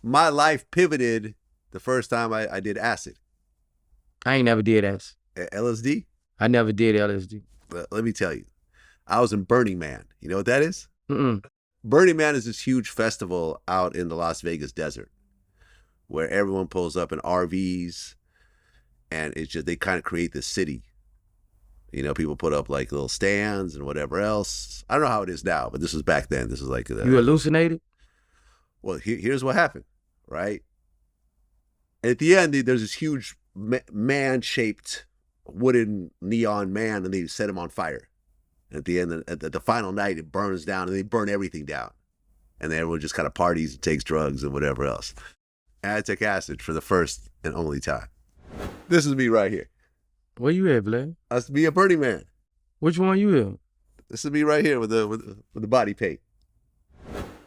my life pivoted the first time I did acid. I ain't never did acid. LSD? I never did LSD. Let me tell you. I was in Burning Man. You know what that is? Mm-mm. Burning Man is this huge festival out in the Las Vegas desert where everyone pulls up in RVs and it's just, they kind of create this city. You know, people put up like little stands and whatever else. I don't know how it is now, but this was back then. This was like... You hallucinated? Well, here's what happened, right? At the end, there's this huge man-shaped wooden neon man, and they set him on fire. At the end, at the final night, it burns down, and they burn everything down. And then everyone just kind of parties and takes drugs and whatever else. And I took acid for the first and only time. This is me right here. Where you at, Vlad? That's me, a Burning Man. Which one you at? This is me right here with the body paint.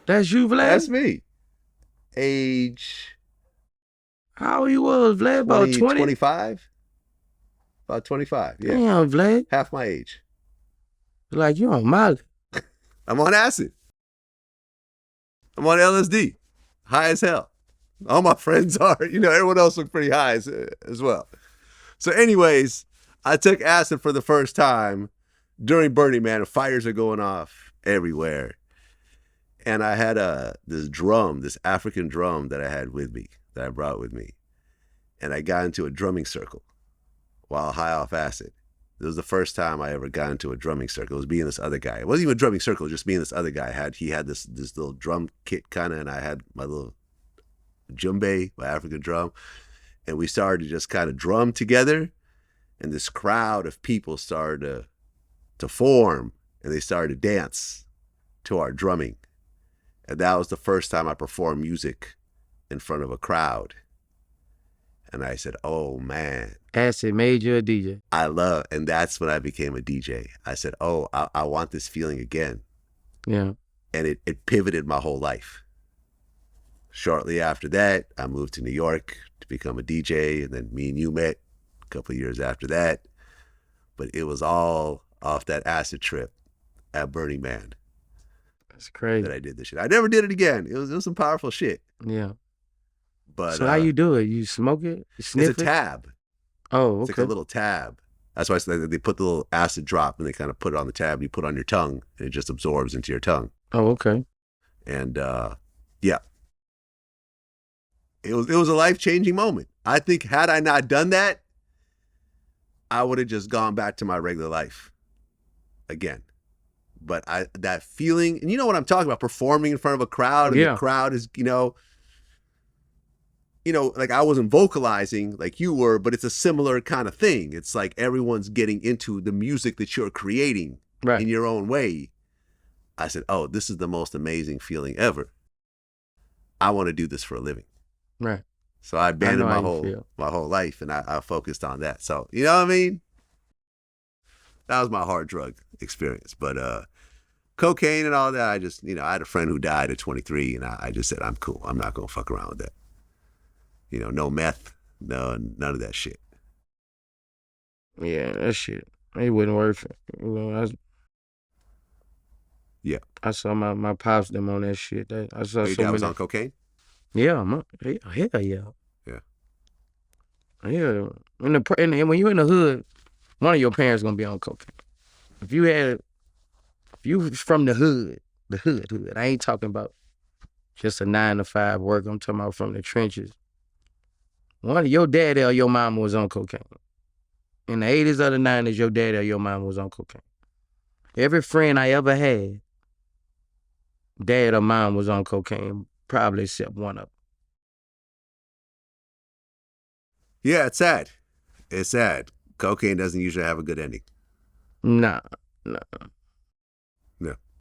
That's you, Vlad? That's me. Age... How old you was, Vlad? About 20? 25? About 25, yeah. Damn, Vlad. Half my age. Like, you on Molly. I'm on acid. I'm on LSD. High as hell. All my friends are. You know, everyone else looked pretty high as well. So anyways, I took acid for the first time during Burning Man. Fires are going off everywhere. And I had this African drum that I had with me, that I brought with me. And I got into a drumming circle while high off acid. It was the first time I ever got into a drumming circle. It was me and this other guy. It wasn't even a drumming circle, just me and this other guy. He had this little drum kit kind of, and I had my little djembe, my African drum. And we started to just kind of drum together. And this crowd of people started to form, and they started to dance to our drumming. And that was the first time I performed music in front of a crowd. And I said, oh, man. Acid made you a DJ. And that's when I became a DJ. I said, oh, I want this feeling again. Yeah. And it pivoted my whole life. Shortly after that, I moved to New York to become a DJ. And then me and you met a couple of years after that. But it was all off that acid trip at Burning Man. That's crazy. That I did this shit. I never did it again. It was some powerful shit. Yeah. But so how you do it? You smoke it? You sniff it's a it? tab. Oh, okay. It's like a little tab. That's why they put the little acid drop and they kind of put it on the tab. And you put it on your tongue and it just absorbs into your tongue. Oh, okay. And yeah, it was a life-changing moment. I think had I not done that, I would have just gone back to my regular life again. But that feeling, and you know what I'm talking about, performing in front of a crowd, and the crowd is, you know, like I wasn't vocalizing like you were, but it's a similar kind of thing. It's like everyone's getting into the music that you're creating in your own way. I said, oh, this is the most amazing feeling ever. I want to do this for a living. Right. So I abandoned my whole life and I focused on that. So, you know what I mean? That was my hard drug experience. But cocaine and all that, I just, I had a friend who died at 23 and I just said, I'm cool. I'm not going to fuck around with that. No meth, none of that shit. Yeah, that shit. It wouldn't work. Yeah. I saw my pops them on that shit. I saw your dad was on cocaine? Yeah, hell yeah. Yeah. Yeah. And when you're in the hood, one of your parents gonna be on cocaine. If you from the hood, I ain't talking about just a 9-to-5 work. I'm talking about from the trenches. One of your daddy or your mama was on cocaine. In the 80s or the 90s, your daddy or your mama was on cocaine. Every friend I ever had, dad or mom was on cocaine, probably except one of them. Yeah, it's sad. It's sad. Cocaine doesn't usually have a good ending. Nah.